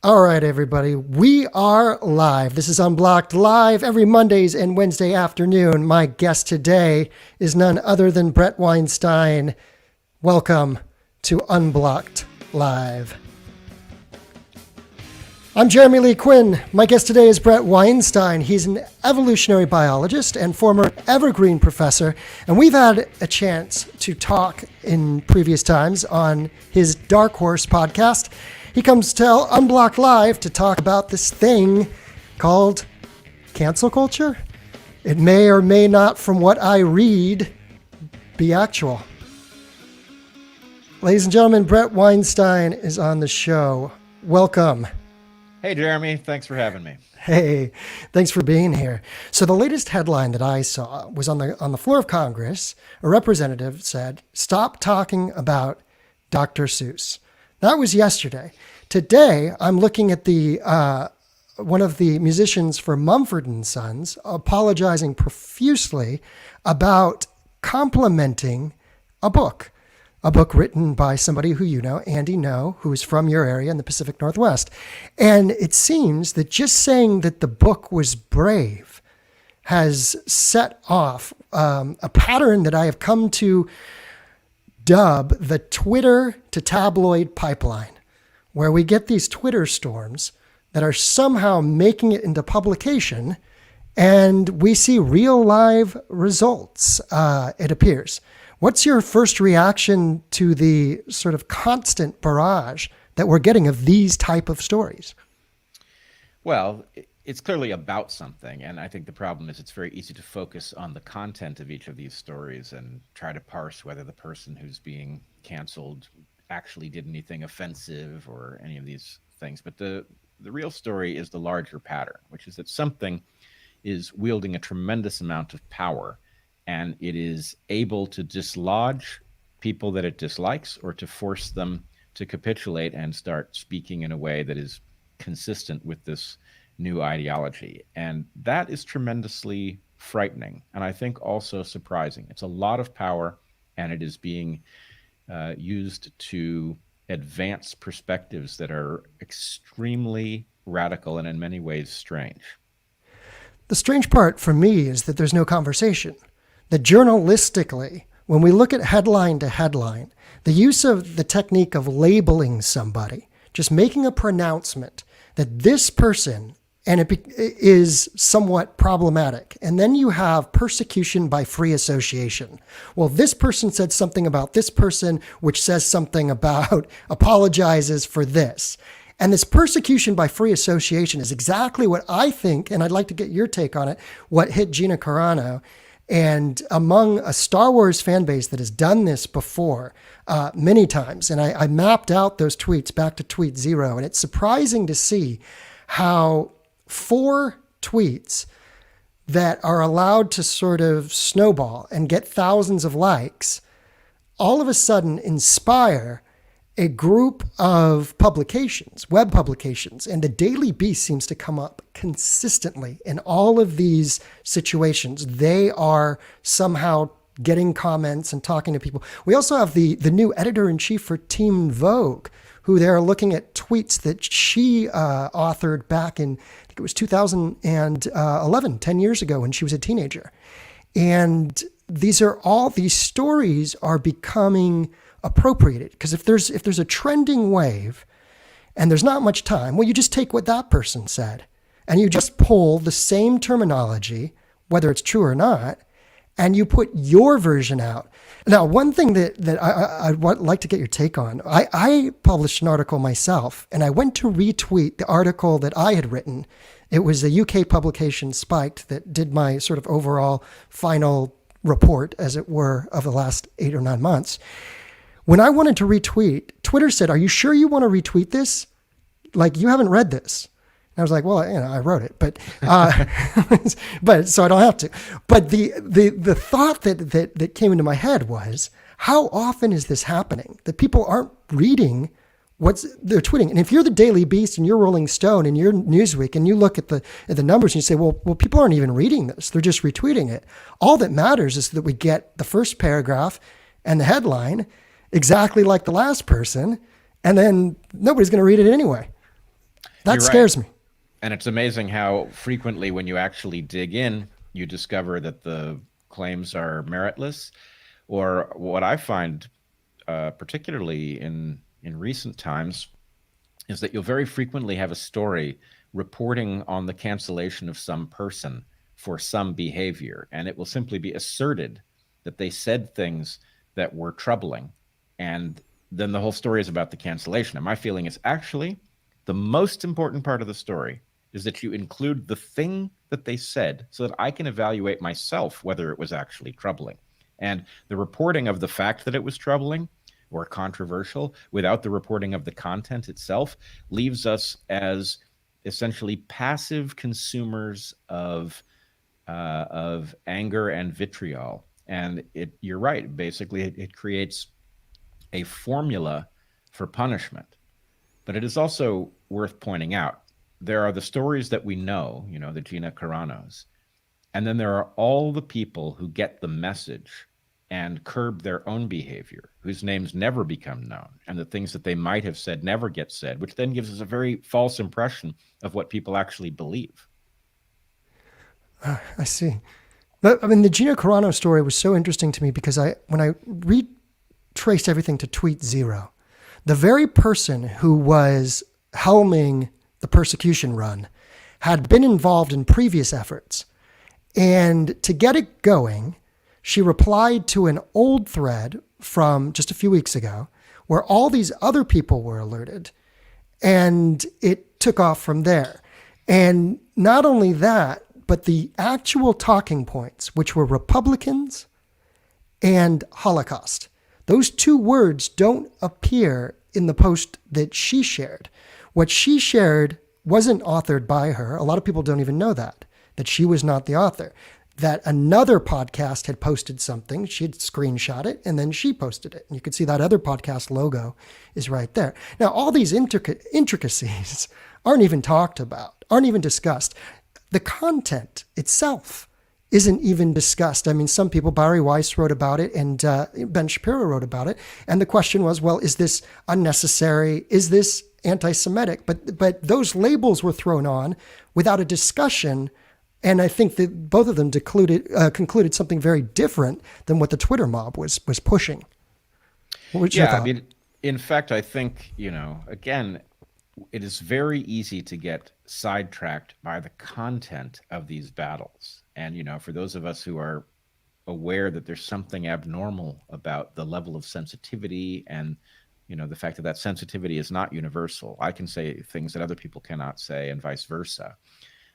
All right, everybody, we are live. This is Unblocked live every Mondays and Wednesday afternoon. My guest today is none other than Bret Weinstein. Welcome to Unblocked Live. I'm Jeremy Lee Quinn. My guest today is Bret Weinstein. He's an evolutionary biologist and former Evergreen professor, and we've had a chance to talk in previous times on his Dark Horse podcast. He comes to Unblocked Live to talk about this thing called cancel culture. It may or may not, from what I read, be actual. Ladies and gentlemen, Bret Weinstein is on the show. Welcome. Hey, Jeremy. Thanks for having me. Hey, thanks for being here. So the latest headline that I saw was on the floor of Congress. A representative said, "Stop talking about Dr. Seuss." That was yesterday. Today, I'm looking at the one of the musicians for Mumford and Sons apologizing profusely about complimenting a book written by somebody who you know, Andy Ngo, who is from your area in the Pacific Northwest. And it seems that just saying that the book was brave has set off a pattern that I have come to dub the Twitter to tabloid pipeline, where we get these Twitter storms that are somehow making it into publication, and we see real live results, it appears. What's your first reaction to the sort of constant barrage that we're getting of these type of stories? Well, it's clearly about something, and I think the problem is it's very easy to focus on the content of each of these stories and try to parse whether the person who's being canceled actually did anything offensive or any of these things. But the real story is the larger pattern, which is that something is wielding a tremendous amount of power, and it is able to dislodge people that it dislikes or to force them to capitulate and start speaking in a way that is consistent with this new ideology. And that is tremendously frightening, and I think also surprising. It's a lot of power, and it is being used to advance perspectives that are extremely radical and in many ways strange. The strange part for me is that there's no conversation. That journalistically, when we look at headline to headline, the use of the technique of labeling somebody, just making a pronouncement that this person, and it is somewhat problematic. And then you have persecution by free association. Well, this person said something about this person, which says something about apologizes for this. And this persecution by free association is exactly what I think, and I'd like to get your take on it, what hit Gina Carano. And among a Star Wars fan base that has done this before many times, and I mapped out those tweets back to tweet zero, and it's surprising to see how 4 tweets that are allowed to sort of snowball and get thousands of likes all of a sudden inspire a group of publications, web publications, and the Daily Beast seems to come up consistently in all of these situations. They are somehow getting comments and talking to people. We also have the new editor-in-chief for Teen Vogue, who they're looking at tweets that she authored back in, I think it was 2011, 10 years ago when she was a teenager. And these stories are becoming appropriated, because if there's a trending wave and there's not much time, well, you just take what that person said and you just pull the same terminology, whether it's true or not, and you put your version out. Now, one thing that I'd like to get your take on, I published an article myself, and I went to retweet the article that I had written. It was a UK publication, Spiked, that did my sort of overall final report, as it were, of the last 8 or 9 months. When I wanted to retweet, Twitter said, "Are you sure you want to retweet this? Like, you haven't read this." And I was like, well, I wrote it, but but so I don't have to. But the thought that came into my head was, how often is this happening? That people aren't reading they're tweeting. And if you're the Daily Beast and you're Rolling Stone and you're Newsweek and you look at the numbers and you say, well, people aren't even reading this. They're just retweeting it. All that matters is that we get the first paragraph and the headline exactly like the last person, and then nobody's going to read it anyway. That You're right. scares me. And it's amazing how frequently, when you actually dig in, you discover that the claims are meritless. Or what I find, particularly in recent times, is that you'll very frequently have a story reporting on the cancellation of some person for some behavior, and it will simply be asserted that they said things that were troubling, and then the whole story is about the cancellation. And my feeling is actually the most important part of the story is that you include the thing that they said so that I can evaluate myself whether it was actually troubling. And the reporting of the fact that it was troubling or controversial without the reporting of the content itself leaves us as essentially passive consumers of anger and vitriol. And you're right. Basically, it creates a formula for punishment. But it is also worth pointing out there are the stories that we know, the Gina Carano's, and then there are all the people who get the message and curb their own behavior, whose names never become known, and the things that they might have said never get said, which then gives us a very false impression of what people actually believe. I see. But I mean, the Gina Carano story was so interesting to me because when I retraced everything to tweet zero, the very person who was helming the persecution run had been involved in previous efforts. And to get it going, she replied to an old thread from just a few weeks ago where all these other people were alerted, and it took off from there. And not only that, but the actual talking points, which were Republicans and Holocaust, those two words don't appear in the post that she shared. What she shared wasn't authored by her. A lot of people don't even know that she was not the author. That another podcast had posted something, she'd screenshot it, and then she posted it. And you could see that other podcast logo is right there. Now, all these intricacies aren't even talked about, aren't even discussed. The content itself isn't even discussed. I mean, some people, Barry Weiss wrote about it, and Ben Shapiro wrote about it. And the question was, well, is this unnecessary? Is this anti-Semitic? But those labels were thrown on without a discussion. And I think that both of them concluded something very different than what the Twitter mob was pushing. What was your thought? I mean, in fact, I think, again, it is very easy to get sidetracked by the content of these battles. And, for those of us who are aware that there's something abnormal about the level of sensitivity and, the fact that sensitivity is not universal. I can say things that other people cannot say and vice versa.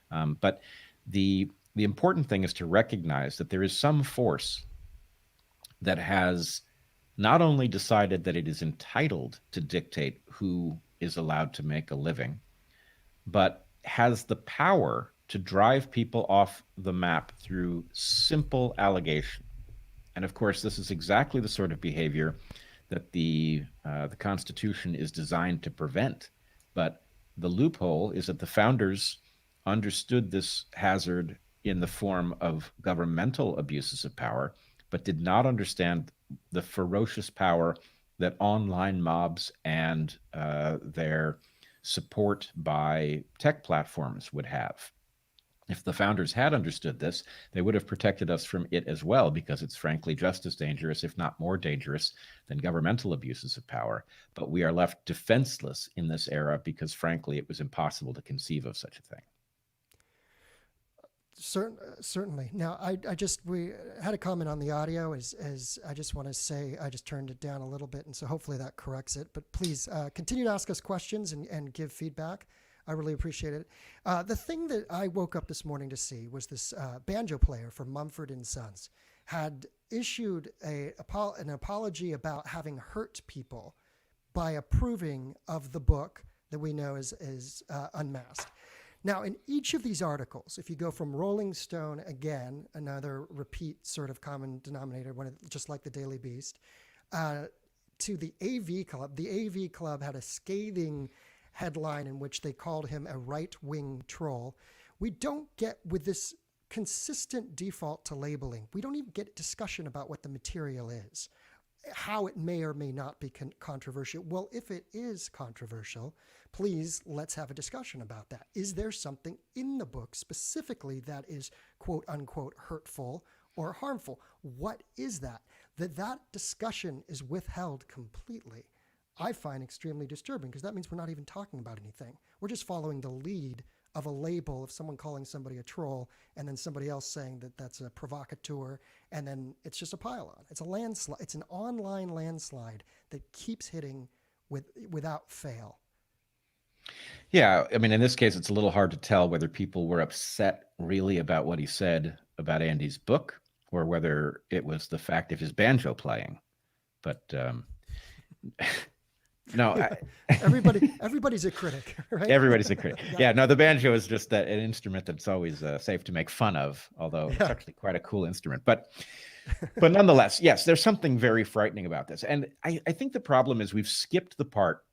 But the important thing is to recognize that there is some force that has not only decided that it is entitled to dictate who is allowed to make a living, but has the power to drive people off the map through simple allegation. And of course, this is exactly the sort of behavior that the Constitution is designed to prevent. But the loophole is that the founders understood this hazard in the form of governmental abuses of power, but did not understand the ferocious power that online mobs and their support by tech platforms would have. If the founders had understood this, they would have protected us from it as well, because it's frankly just as dangerous, if not more dangerous, than governmental abuses of power. But we are left defenseless in this era because, frankly, it was impossible to conceive of such a thing. Certainly. Now, we had a comment on the audio as I just want to say, I just turned it down a little bit. And so hopefully that corrects it, but please continue to ask us questions and give feedback. I really appreciate it. The thing that I woke up this morning to see was this banjo player from Mumford & Sons had issued an apology about having hurt people by approving of the book that we know as Unmasked. Now, in each of these articles, if you go from Rolling Stone, again, another repeat sort of common denominator, just like the Daily Beast, to the AV Club. The AV Club had a scathing headline in which they called him a right-wing troll. We don't get, with this consistent default to labeling, we don't even get discussion about what the material is. how it may or may not be controversial. Well, if it is controversial, please let's have a discussion about that. Is there something in the book specifically that is quote unquote hurtful or harmful? What is that? That discussion is withheld completely, I find extremely disturbing, because that means we're not even talking about anything. We're just following the lead of a label of someone calling somebody a troll and then somebody else saying that that's a provocateur, and then it's just a pile-on. It's a landslide. It's an online landslide that keeps hitting without fail. Yeah, I mean, in this case, it's a little hard to tell whether people were upset really about what he said about Andy's book, or whether it was the fact of his banjo playing. But no, everybody's a critic, right? Everybody's a critic. Yeah, no, the banjo is just an instrument that's always safe to make fun of, although it's actually quite a cool instrument. But nonetheless, yes, there's something very frightening about this. And I think the problem is we've skipped the part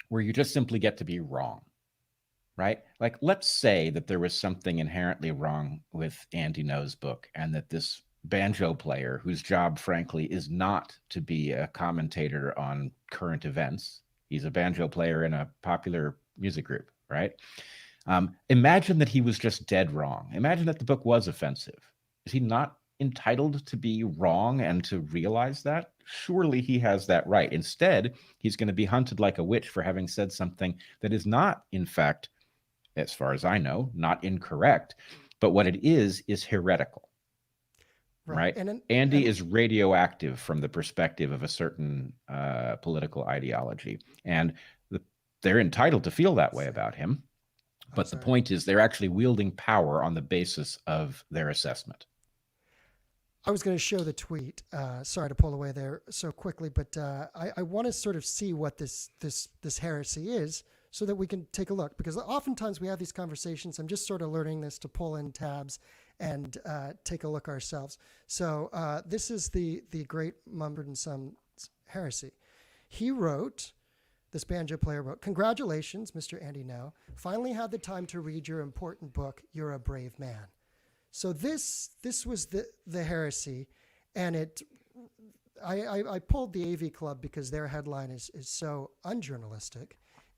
where you just simply get to be wrong, right? Like, let's say that there was something inherently wrong with Andy Ngo's book, and that this banjo player, whose job, frankly, is not to be a commentator on current events. He's a banjo player in a popular music group, right? Imagine that he was just dead wrong. Imagine that the book was offensive. Is he not entitled to be wrong and to realize that? Surely he has that right. Instead, he's going to be hunted like a witch for having said something that is not, in fact, as far as I know, not incorrect, but what it is heretical. Right. Andy is radioactive from the perspective of a certain political ideology. And they're entitled to feel that way about him. But the point is, they're actually wielding power on the basis of their assessment. I was going to show the tweet. Sorry to pull away there so quickly, but I want to sort of see what this heresy is, so that we can take a look, because oftentimes we have these conversations. I'm just sort of learning this to pull in tabs and take a look ourselves. So this is the great Mumford & Sons heresy. He wrote, this banjo player wrote, "Congratulations, Mr. Andy Ngo. Finally had the time to read your important book, You're a Brave Man." So this was the heresy, and I pulled the AV Club because their headline is so unjournalistic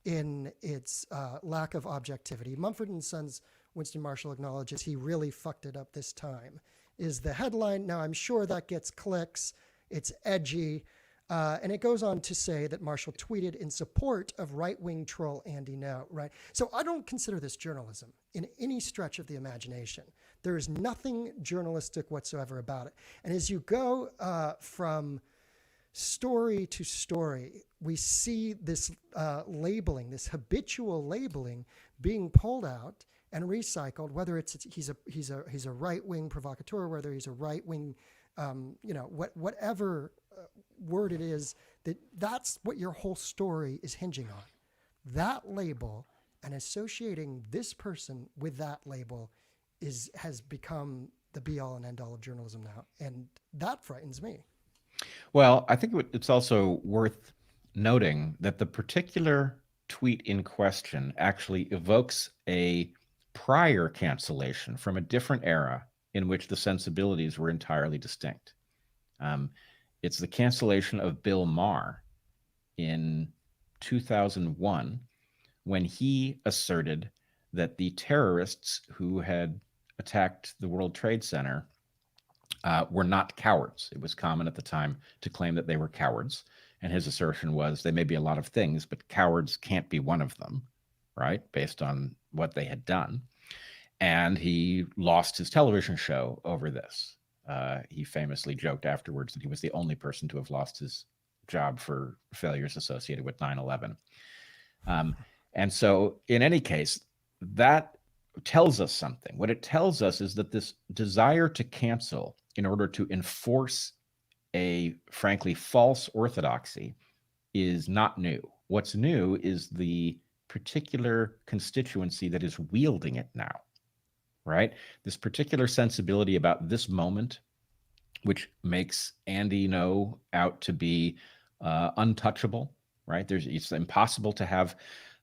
in its lack of objectivity. Mumford & Sons, Winston Marshall acknowledges he really fucked it up this time, is the headline. Now, I'm sure that gets clicks. It's edgy. And it goes on to say that Marshall tweeted in support of right-wing troll Andy Ngo, right? So I don't consider this journalism in any stretch of the imagination. There is nothing journalistic whatsoever about it. And as you go from story to story, we see this labeling, this habitual labeling, being pulled out and recycled. Whether he's a right-wing provocateur, whether he's a right-wing, whatever word it is, that's what your whole story is hinging on. That label, and associating this person with that label has become the be-all and end-all of journalism now, and that frightens me. Well, I think it's also worth noting that the particular tweet in question actually evokes a prior cancellation from a different era in which the sensibilities were entirely distinct. It's the cancellation of Bill Maher in 2001, when he asserted that the terrorists who had attacked the World Trade Center were not cowards. It was common at the time to claim that they were cowards. And his assertion was they may be a lot of things, but cowards can't be one of them, right? Based on what they had done. And he lost his television show over this. He famously joked afterwards that he was the only person to have lost his job for failures associated with 9/11. And so in any case, that tells us something. What it tells us is that this desire to cancel in order to enforce a, frankly, false orthodoxy is not new. What's new is the particular constituency that is wielding it now, right? This particular sensibility about this moment, which makes Andy Ngo out to be untouchable, right? It's impossible to have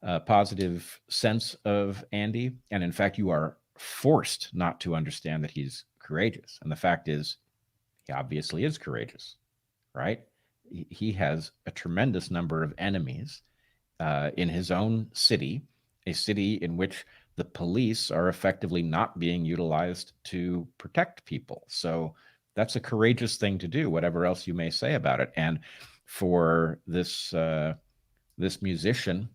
a positive sense of Andy. And in fact, you are forced not to understand that he's courageous. And the fact is, he obviously is courageous, right? He has a tremendous number of enemies in his own city, a city in which the police are effectively not being utilized to protect people. So that's a courageous thing to do, whatever else you may say about it. And for this musician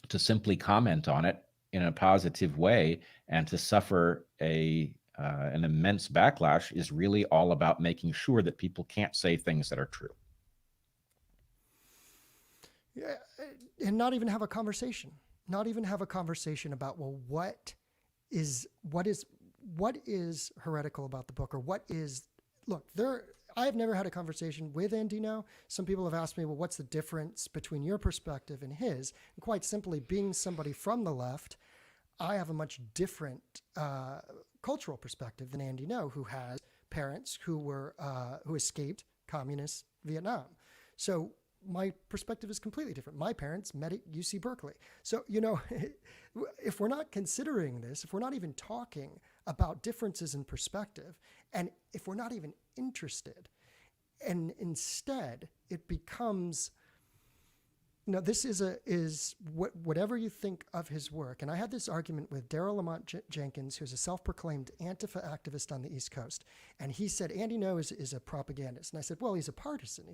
to simply comment on it in a positive way and to suffer an immense backlash is really all about making sure that people can't say things that are true. Yeah, and not even have a conversation. Not even have a conversation about, well, what is heretical about the book, or what is, look, I've never had a conversation with Andino. Some people have asked me, well, what's the difference between your perspective and his? And quite simply, being somebody from the left, I have a much different cultural perspective than Andino, who has parents who escaped communist Vietnam. So my perspective is completely different. My parents met at UC Berkeley. So, if we're not considering this, if we're not even talking about differences in perspective, and if we're not even interested, and instead it becomes, this is whatever you think of his work. And I had this argument with Daryl Lamont Jenkins, who's a self-proclaimed Antifa activist on the East Coast. And he said, Andy No is a propagandist. And I said, well, he's a partisan,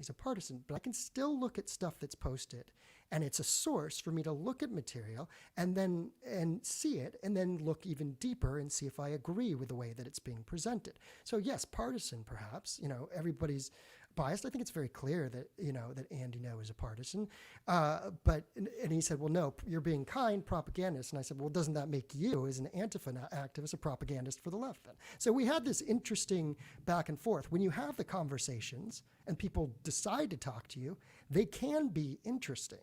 but I can still look at stuff that's posted. And it's a source for me to look at material and see it, and then look even deeper and see if I agree with the way that it's being presented. So yes, partisan, perhaps, everybody's biased. I think it's very clear that, that Andy No is a partisan. But he said, well, no, you're being kind, propagandist. And I said, well, doesn't that make you, as an Antifa activist, a propagandist for the left then? So we had this interesting back and forth. When you have the conversations and people decide to talk to you, they can be interesting.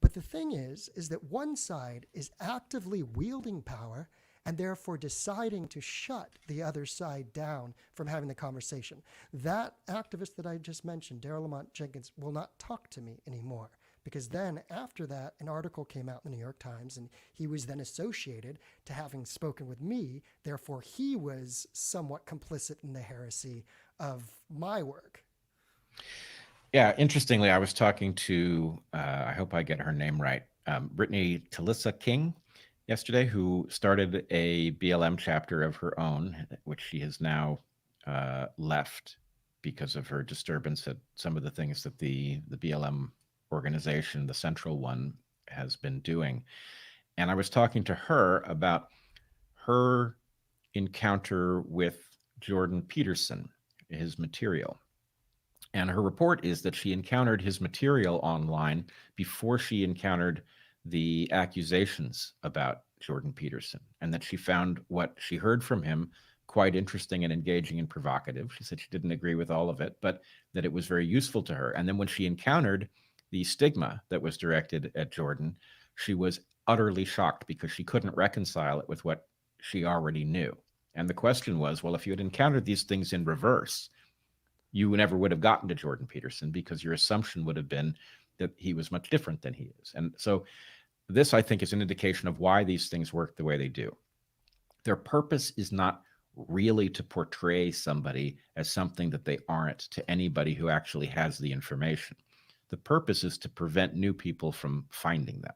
But the thing is that one side is actively wielding power and therefore deciding to shut the other side down from having the conversation. That activist that I just mentioned, Daryl Lamont Jenkins, will not talk to me anymore, because then after that, an article came out in the New York Times, and he was then associated to having spoken with me. Therefore, he was somewhat complicit in the heresy of my work. Yeah, interestingly, I was talking to, I hope I get her name right, Brittany Talissa King yesterday, who started a BLM chapter of her own, which she has now left because of her disturbance at some of the things that the BLM organization, the central one, has been doing. And I was talking to her about her encounter with Jordan Peterson, his material. And her report is that she encountered his material online before she encountered the accusations about Jordan Peterson, and that she found what she heard from him quite interesting and engaging and provocative. She said she didn't agree with all of it, but that it was very useful to her. And then when she encountered the stigma that was directed at Jordan, she was utterly shocked because she couldn't reconcile it with what she already knew. And the question was, well, if you had encountered these things in reverse, you never would have gotten to Jordan Peterson, because your assumption would have been that he was much different than he is. And so this, I think, is an indication of why these things work the way they do. Their purpose is not really to portray somebody as something that they aren't to anybody who actually has the information. The purpose is to prevent new people from finding them,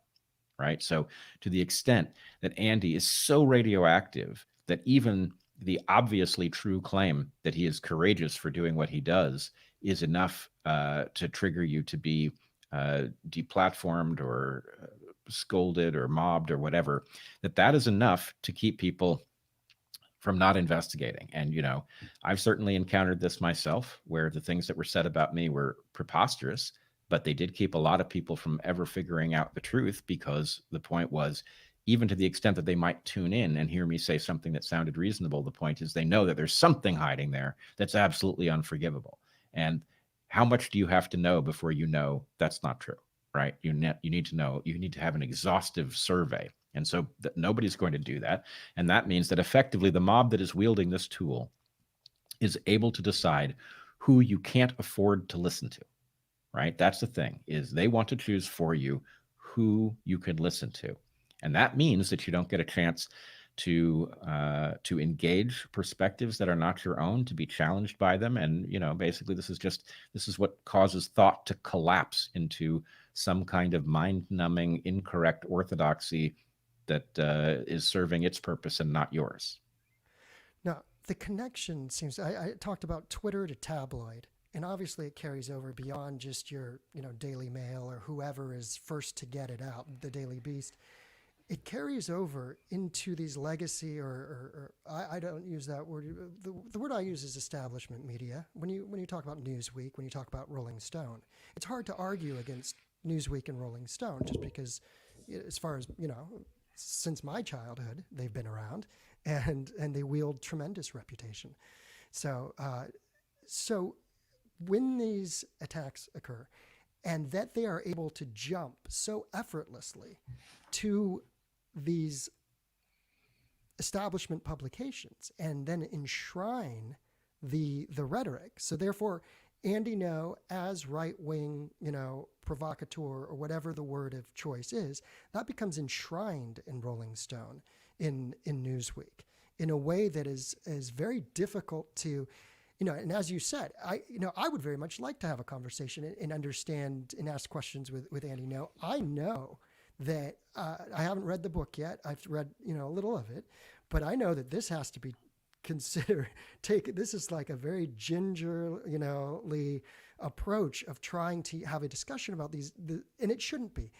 right? So to the extent that Andy is so radioactive that even the obviously true claim that he is courageous for doing what he does is enough to trigger you to be deplatformed or scolded or mobbed or whatever, that is enough to keep people from not investigating. And, I've certainly encountered this myself, where the things that were said about me were preposterous, but they did keep a lot of people from ever figuring out the truth, because the point was, even to the extent that they might tune in and hear me say something that sounded reasonable, the point is they know that there's something hiding there that's absolutely unforgivable. And how much do you have to know before you know that's not true, right? You need to know, you need to have an exhaustive survey. And so nobody's going to do that. And that means that effectively the mob that is wielding this tool is able to decide who you can't afford to listen to, right? That's the thing, is they want to choose for you who you can listen to. And that means that you don't get a chance to engage perspectives that are not your own, to be challenged by them. And basically this is what causes thought to collapse into some kind of mind-numbing, incorrect orthodoxy that is serving its purpose and not yours. Now, the connection seems, I talked about Twitter to tabloid, and obviously it carries over beyond just your, Daily Mail or whoever is first to get it out, the Daily Beast. It carries over into these legacy, or I don't use that word. The word I use is establishment media. When you talk about Newsweek, when you talk about Rolling Stone, it's hard to argue against Newsweek and Rolling Stone just because, as far as since my childhood, they've been around, and they wield tremendous reputation. So so when these attacks occur, and that they are able to jump so effortlessly to these establishment publications and then enshrine the rhetoric. So therefore, Andy Ngo, as right-wing, provocateur, or whatever the word of choice is, that becomes enshrined in Rolling Stone, in Newsweek, in a way that is very difficult to, and as you said, I would very much like to have a conversation and understand and ask questions with Andy Ngo. I know that I haven't read the book yet. I've read, a little of it, but I know that this has to be this is like a very gingerly approach of trying to have a discussion about these, and it shouldn't be.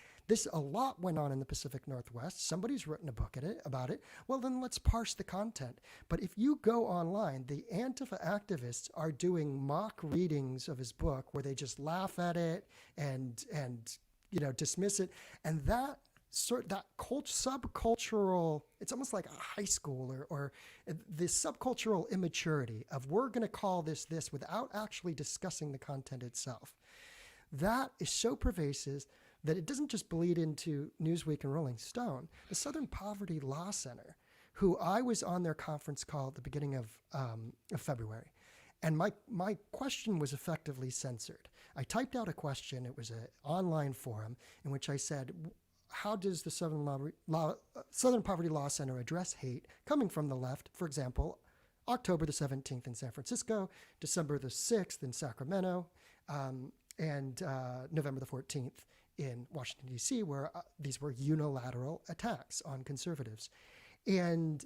A lot went on in the Pacific Northwest. Somebody's written a book about it. Well, then let's parse the content. But if you go online, the Antifa activists are doing mock readings of his book where they just laugh at it and dismiss it, and that subcultural, it's almost like a high school or the subcultural immaturity of we're going to call this without actually discussing the content itself. That is so pervasive that it doesn't just bleed into Newsweek and Rolling Stone. The Southern Poverty Law Center, who I was on their conference call at the beginning of February, and my question was effectively censored. I typed out a question. It was an online forum in which I said, how does the Southern Poverty Law Center address hate coming from the left? For example, October the 17th in San Francisco, December the 6th in Sacramento, and November the 14th in Washington, D.C., where these were unilateral attacks on conservatives. And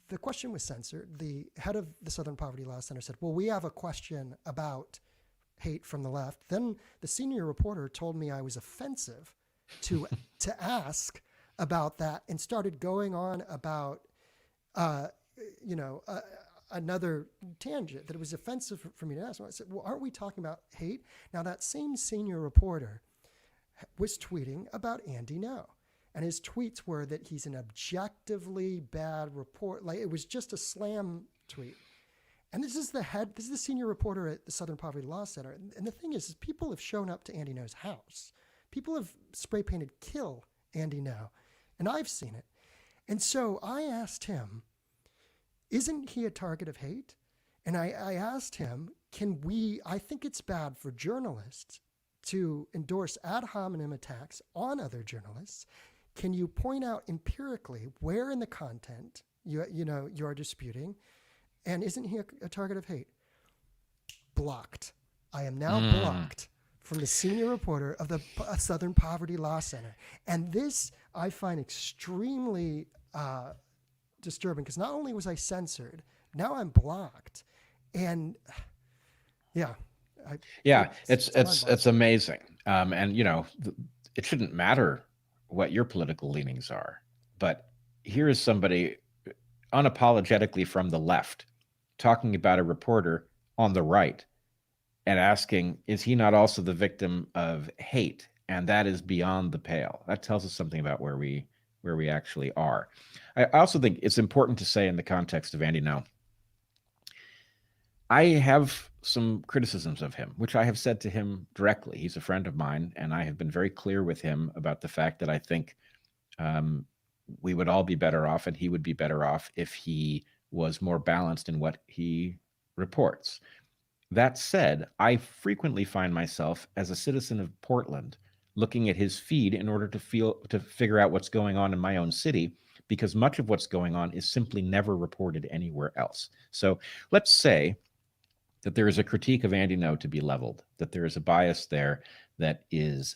the question was censored. The head of the Southern Poverty Law Center said, well, we have a question about hate from the left. Then the senior reporter told me I was offensive to ask about that, and started going on about another tangent that it was offensive for me to ask. I said, well, aren't we talking about hate? Now, that same senior reporter was tweeting about Andy Ngo, and his tweets were that he's an objectively bad report. Like, it was just a slam tweet. And this is the senior reporter at the Southern Poverty Law Center. And the thing is people have shown up to Andy Ngo's house. People have spray painted "kill Andy Ngo," and I've seen it. And so I asked him, isn't he a target of hate? And I asked him, I think it's bad for journalists to endorse ad hominem attacks on other journalists. Can you point out empirically where in the content you're disputing? And isn't he a target of hate? Blocked. I am now blocked from the senior reporter of the Southern Poverty Law Center. And this I find extremely disturbing, because not only was I censored, now I'm blocked. And it's amazing. And it shouldn't matter what your political leanings are, but here is somebody unapologetically from the left talking about a reporter on the right and asking, is he not also the victim of hate? And that is beyond the pale. That tells us something about where we actually are. I also think it's important to say, in the context of Andy Ngo, I have some criticisms of him, which I have said to him directly. He's a friend of mine, and I have been very clear with him about the fact that I think we would all be better off, and he would be better off if he was more balanced in what he reports. That said, I frequently find myself, as a citizen of Portland, looking at his feed in order to figure out what's going on in my own city, because much of what's going on is simply never reported anywhere else. So let's say that there is a critique of Andy Ngo to be leveled, that there is a bias there that is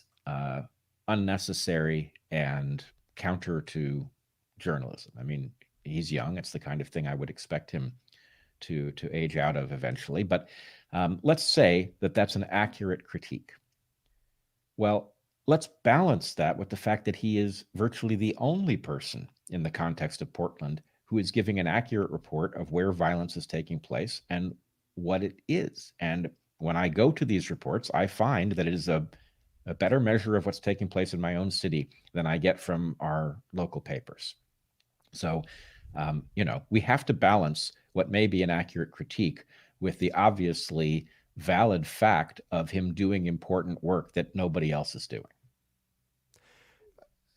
unnecessary and counter to journalism. I mean, he's young. It's the kind of thing I would expect him to age out of eventually. But let's say that that's an accurate critique. Well, let's balance that with the fact that he is virtually the only person in the context of Portland who is giving an accurate report of where violence is taking place and what it is. And when I go to these reports, I find that it is a better measure of what's taking place in my own city than I get from our local papers. So, we have to balance what may be an accurate critique with the obviously valid fact of him doing important work that nobody else is doing.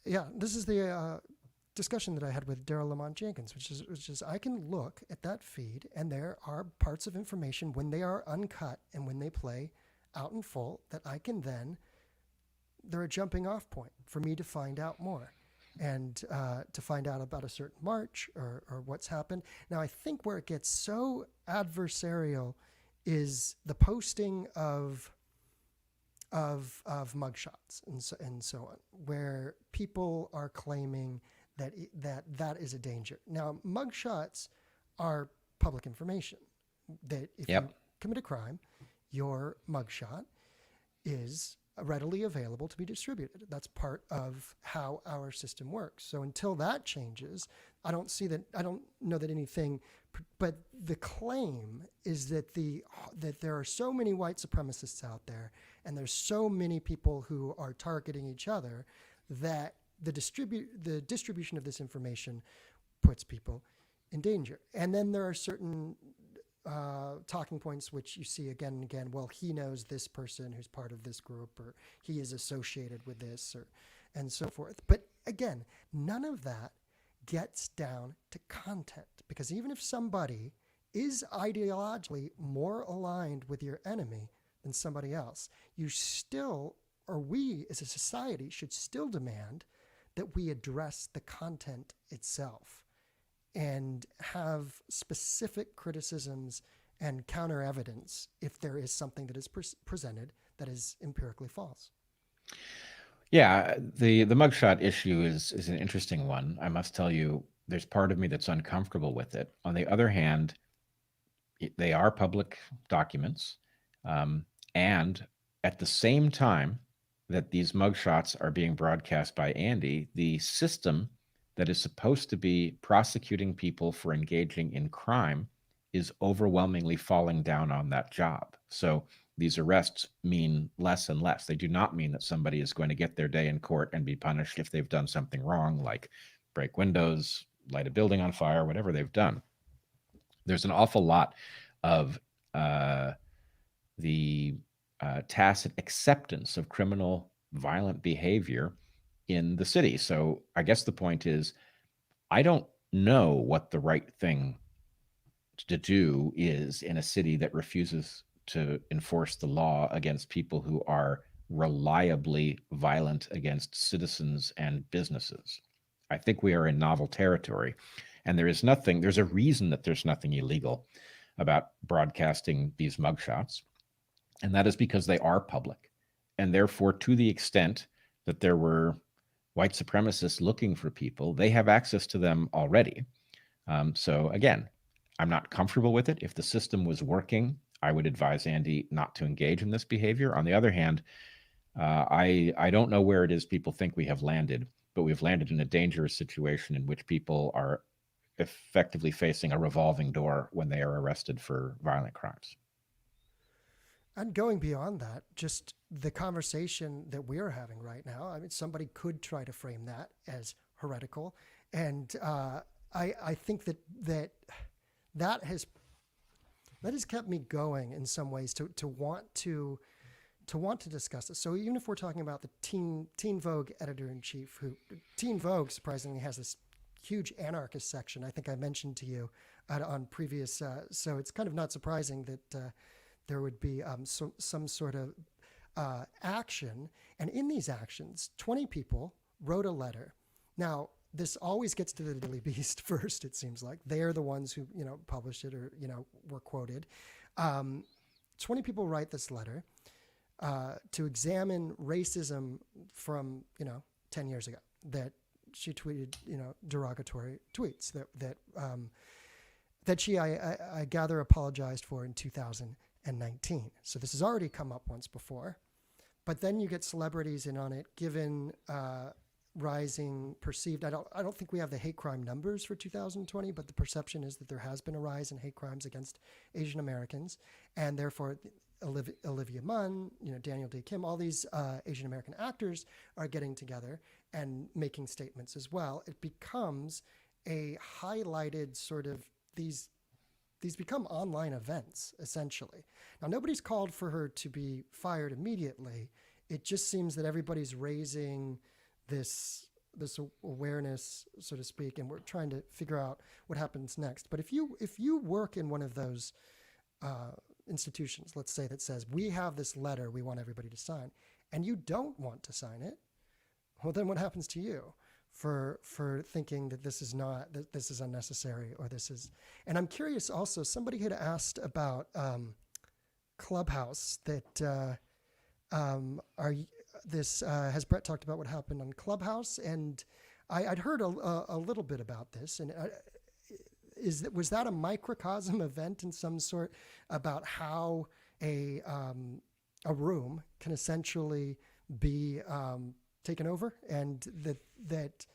Yeah, this is the discussion that I had with Daryl Lamont Jenkins, which is I can look at that feed and there are parts of information when they are uncut and when they play out in full that I can then, they're a jumping off point for me to find out more and to find out about a certain march or what's happened. Now, I think where it gets so adversarial is the posting of mugshots and so on, where people are claiming that is a danger. Now, mugshots are public information. That if you commit a crime, your mugshot is readily available to be distributed. That's part of how our system works. So until that changes, I don't know that anything, but the claim is that that there are so many white supremacists out there and there's so many people who are targeting each other that the distribution of this information puts people in danger. And then there are certain talking points which you see again and again. Well, he knows this person who's part of this group, or he is associated with this, and so forth. But again, none of that gets down to content, because even if somebody is ideologically more aligned with your enemy than somebody else, you still, or we as a society should still demand that we address the content itself and have specific criticisms and counter evidence if there is something that is presented that is empirically false. Yeah, the mugshot issue is an interesting one. I must tell you, there's part of me that's uncomfortable with it. On the other hand, they are public documents, and at the same time that these mugshots are being broadcast by Andy, the system that is supposed to be prosecuting people for engaging in crime is overwhelmingly falling down on that job. So these arrests mean less and less. They do not mean that somebody is going to get their day in court and be punished if they've done something wrong, like break windows, light a building on fire, whatever they've done. There's an awful lot of the tacit acceptance of criminal violent behavior in the city. So I guess the point is, I don't know what the right thing to do is in a city that refuses to enforce the law against people who are reliably violent against citizens and businesses. I think we are in novel territory, and there's a reason that there's nothing illegal about broadcasting these mugshots, and that is because they are public. And therefore, to the extent that there were white supremacists looking for people, they have access to them already. So again, I'm not comfortable with it. If the system was working, I would advise Andy not to engage in this behavior. On the other hand, I don't know where it is people think we have landed, but we've landed in a dangerous situation in which people are effectively facing a revolving door when they are arrested for violent crimes. And going beyond that, just the conversation that we're having right now, I mean, somebody could try to frame that as heretical. And I think that has kept me going in some ways to want to discuss this. So even if we're talking about the Teen Vogue editor-in-chief, who Teen Vogue surprisingly has this huge anarchist section, I think I mentioned to you on previous, so it's kind of not surprising that there would be some sort of action. And in these actions, 20 people wrote a letter. Now, this always gets to the Daily Beast first. It seems like they're the ones who published it or were quoted. 20 people write this letter to examine racism from 10 years ago. That she tweeted derogatory tweets that she I gather apologized for in 2019. So this has already come up once before. But then you get celebrities in on it, given rising perceived. I don't think we have the hate crime numbers for 2020, but the perception is that there has been a rise in hate crimes against Asian Americans, and therefore Olivia Munn, Daniel Day Kim, all these Asian American actors are getting together and making statements as well. It becomes a highlighted sort of these become online events, essentially. Now, nobody's called for her to be fired immediately. It just seems that everybody's raising this awareness, so to speak, and we're trying to figure out what happens next. But if you work in one of those institutions, let's say, that says, we have this letter we want everybody to sign, and you don't want to sign it, well, then what happens to you for thinking that this is not, that this is unnecessary, or this is? And I'm curious also, somebody had asked about Clubhouse, that has Bret talked about what happened on Clubhouse? And I'd heard a little bit about this, and was that a microcosm event in some sort about how a room can essentially be taken over, and that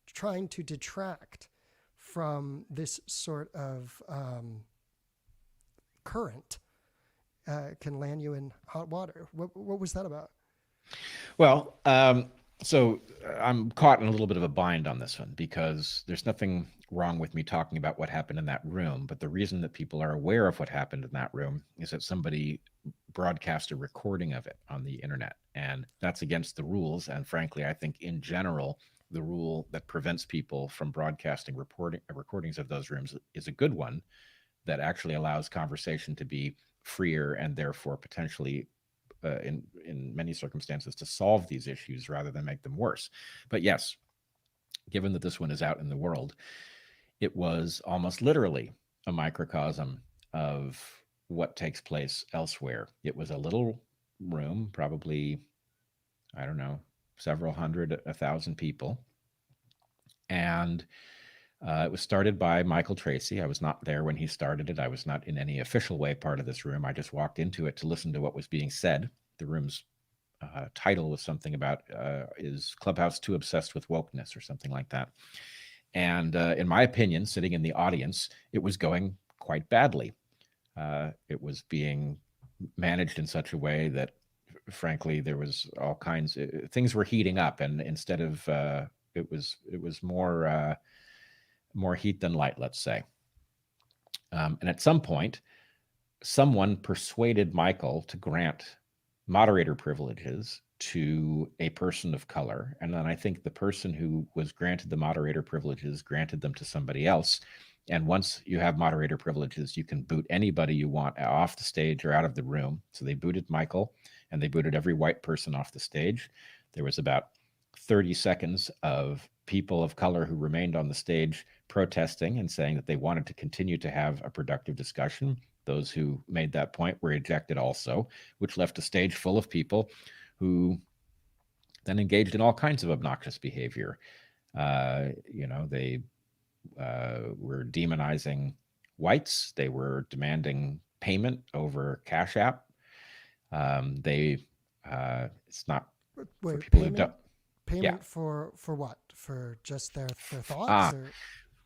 trying to detract from this sort of current can land you in hot water? What was that about? Well, so I'm caught in a little bit of a bind on this one, because there's nothing wrong with me talking about what happened in that room. But the reason that people are aware of what happened in that room is that somebody broadcast a recording of it on the internet. And that's against the rules. And frankly, I think in general, the rule that prevents people from broadcasting recordings of those rooms is a good one, that actually allows conversation to be freer and therefore potentially in many circumstances to solve these issues rather than make them worse. But yes, given that this one is out in the world, it was almost literally a microcosm of what takes place elsewhere. It was a little room, probably, I don't know, several hundred, 1,000 people. And it was started by Michael Tracy. I was not there when he started it. I was not in any official way part of this room. I just walked into it to listen to what was being said. The room's title was something about, is Clubhouse too obsessed with wokeness, or something like that. And in my opinion, sitting in the audience, it was going quite badly. It was being managed in such a way that, frankly, there was all kinds of things were heating up. And instead of, it was more heat than light, let's say. And at some point, someone persuaded Michael to grant moderator privileges to a person of color. And then I think the person who was granted the moderator privileges granted them to somebody else. And once you have moderator privileges, you can boot anybody you want off the stage or out of the room. So they booted Michael, and they booted every white person off the stage. There was about 30 seconds of people of color who remained on the stage protesting and saying that they wanted to continue to have a productive discussion. Those who made that point were ejected also, which left a stage full of people who then engaged in all kinds of obnoxious behavior. They were demonizing whites. They were demanding payment over Cash App. It's not for people who don't. Payment for what? For just their thoughts?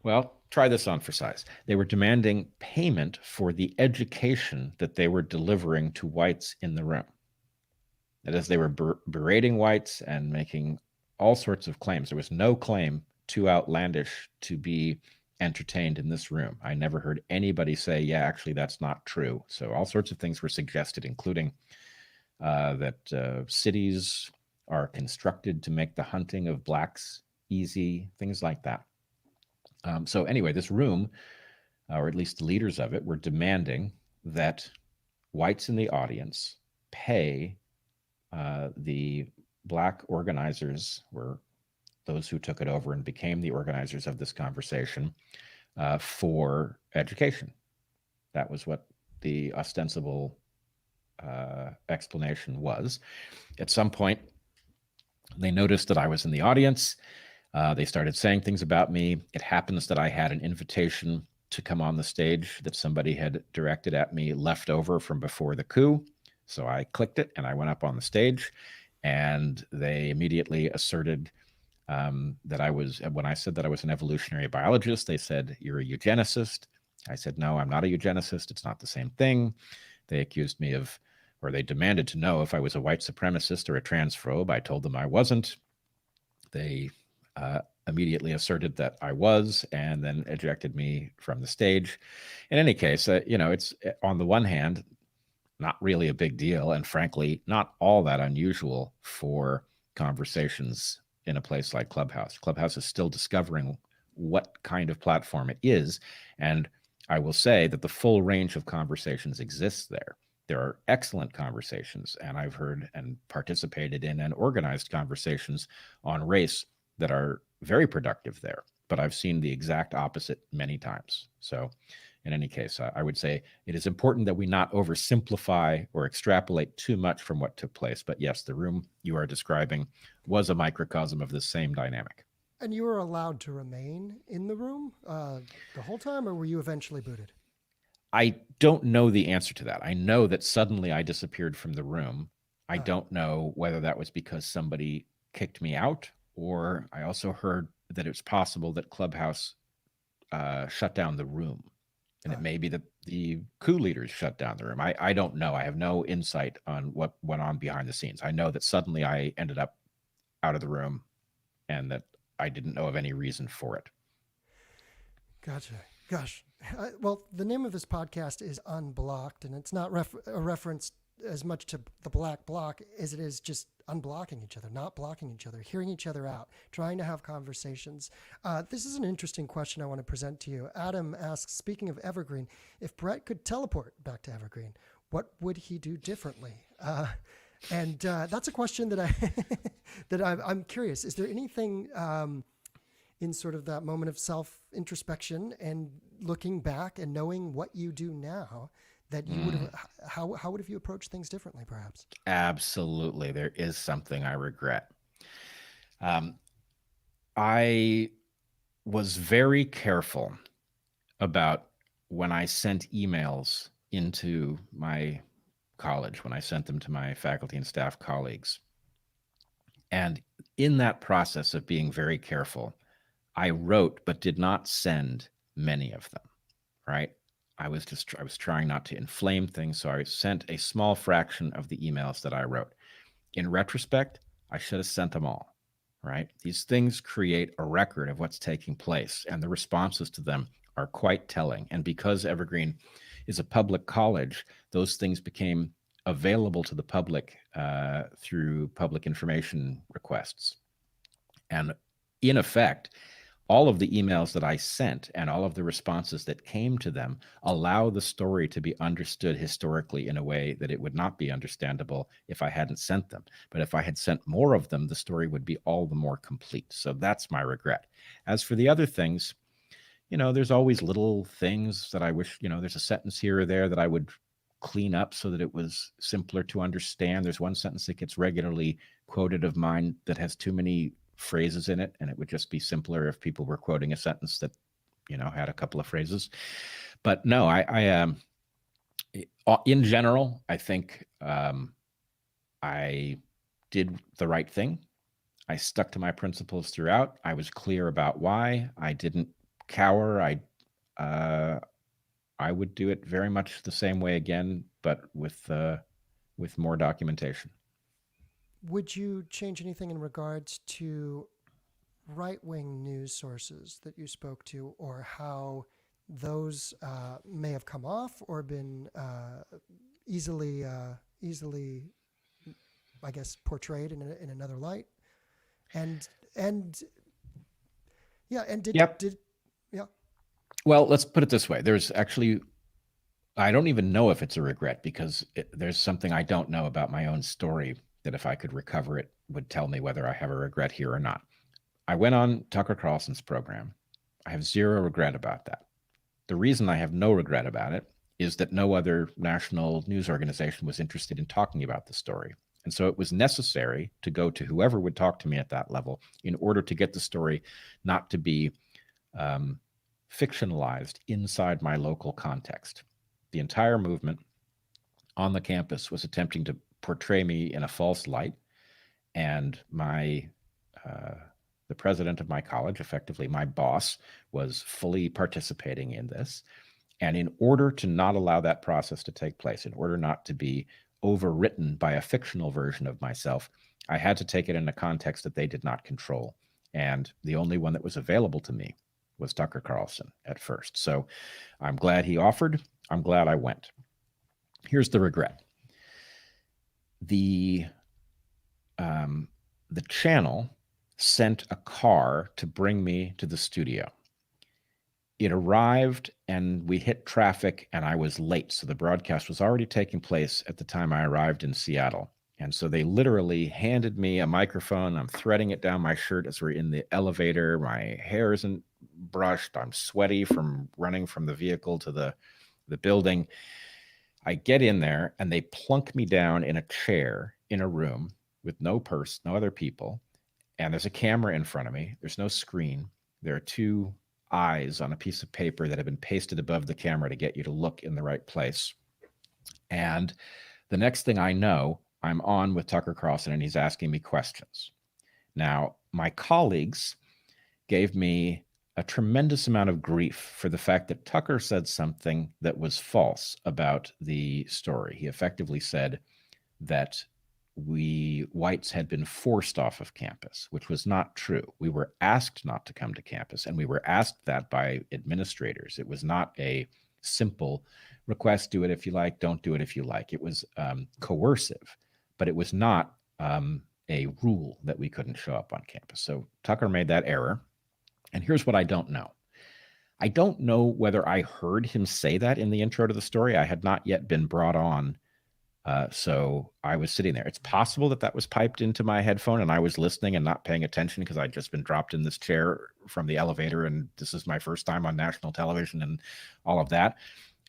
Well, try this on for size. They were demanding payment for the education that they were delivering to whites in the room. That is, they were berating whites and making all sorts of claims. There was no claim too outlandish to be entertained in this room. I never heard anybody say, yeah, actually, that's not true. So all sorts of things were suggested, including that cities are constructed to make the hunting of blacks easy, things like that. So anyway, this room, or at least the leaders of it, were demanding that whites in the audience pay the black organizers, were those who took it over and became the organizers of this conversation, for education. That was what the ostensible explanation was. At some point, they noticed that I was in the audience. They started saying things about me. It happens that I had an invitation to come on the stage that somebody had directed at me left over from before the coup. So I clicked it and I went up on the stage, and they immediately asserted that I was, when I said that I was an evolutionary biologist, they said, "You're a eugenicist." I said, "No, I'm not a eugenicist. It's not the same thing." They accused me of, or they demanded to know if I was a white supremacist or a transphobe. I told them I wasn't. They immediately asserted that I was, and then ejected me from the stage. In any case, it's, on the one hand, not really a big deal, and frankly, not all that unusual for conversations in a place like Clubhouse. Clubhouse is still discovering what kind of platform it is, and I will say that the full range of conversations exists there. There are excellent conversations, and I've heard and participated in and organized conversations on race that are very productive there, but I've seen the exact opposite many times. So in any case, I would say it is important that we not oversimplify or extrapolate too much from what took place. But yes, the room you are describing was a microcosm of the same dynamic. And you were allowed to remain in the room the whole time, or were you eventually booted? I don't know the answer to that. I know that suddenly I disappeared from the room. I don't know whether that was because somebody kicked me out, or I also heard that it's possible that Clubhouse shut down the room. And it may be that the coup leaders shut down the room. I don't know. I have no insight on what went on behind the scenes. I know that suddenly I ended up out of the room, and that I didn't know of any reason for it. Gotcha. Gosh. Well, the name of this podcast is Unblocked, and it's not a reference as much to the black bloc as it is just unblocking each other, not blocking each other, hearing each other out, trying to have conversations. This is an interesting question I want to present to you. Adam asks, speaking of Evergreen, if Bret could teleport back to Evergreen, what would he do differently? And that's a question that I'm curious. Is there anything in sort of that moment of self-introspection and looking back and knowing what you do now that you would have, how would have you approached things differently, perhaps? Absolutely. There is something I regret. I was very careful about when I sent emails into my college, when I sent them to my faculty and staff colleagues. And in that process of being very careful, I wrote but did not send many of them, right? I was trying not to inflame things, so I sent a small fraction of the emails that I wrote. In retrospect, I should have sent them all, right? These things create a record of what's taking place, and the responses to them are quite telling. And because Evergreen is a public college, those things became available to the public through public information requests. And in effect, all of the emails that I sent and all of the responses that came to them allow the story to be understood historically in a way that it would not be understandable if I hadn't sent them. But if I had sent more of them, the story would be all the more complete. So that's my regret. As for the other things, there's always little things that I wish, there's a sentence here or there that I would clean up so that it was simpler to understand. There's one sentence that gets regularly quoted of mine that has too many phrases in it, and it would just be simpler if people were quoting a sentence that had a couple of phrases. But no, I in general, I think I did the right thing. I stuck to my principles throughout. I was clear about why. I didn't cower. I would do it very much the same way again, but with more documentation. Would you change anything in regards to right-wing news sources that you spoke to, or how those may have come off or been easily, I guess, portrayed in another light? And yeah, and did yeah. Well, let's put it this way. There's actually, I don't even know if it's a regret, because there's something I don't know about my own story that if I could recover it would tell me whether I have a regret here or not. I went on Tucker Carlson's program. I have zero regret about that. The reason I have no regret about it is that no other national news organization was interested in talking about the story. And so it was necessary to go to whoever would talk to me at that level in order to get the story not to be fictionalized inside my local context. The entire movement on the campus was attempting to portray me in a false light, and the president of my college, effectively my boss, was fully participating in this. And in order to not allow that process to take place, in order not to be overwritten by a fictional version of myself, I had to take it in a context that they did not control. And the only one that was available to me was Tucker Carlson at first. So I'm glad he offered. I'm glad I went. Here's the regret. The channel sent a car to bring me to the studio. It arrived and we hit traffic and I was late. So the broadcast was already taking place at the time I arrived in Seattle. And so they literally handed me a microphone. I'm threading it down my shirt as we're in the elevator. My hair isn't brushed. I'm sweaty from running from the vehicle to the building. I get in there and they plunk me down in a chair in a room with no purse, no other people. And there's a camera in front of me. There's no screen. There are two eyes on a piece of paper that have been pasted above the camera to get you to look in the right place. And the next thing I know, I'm on with Tucker Carlson and he's asking me questions. Now, my colleagues gave me a tremendous amount of grief for the fact that Tucker said something that was false about the story. He effectively said that we whites had been forced off of campus, which was not true. We were asked not to come to campus, and we were asked that by administrators. It was not a simple request, do it if you like, don't do it if you like. It was coercive, but it was not a rule that we couldn't show up on campus. So Tucker made that error. And here's what I don't know. I don't know whether I heard him say that in the intro to the story. I had not yet been brought on. So I was sitting there. It's possible that that was piped into my headphone and I was listening and not paying attention because I'd just been dropped in this chair from the elevator and this is my first time on national television and all of that.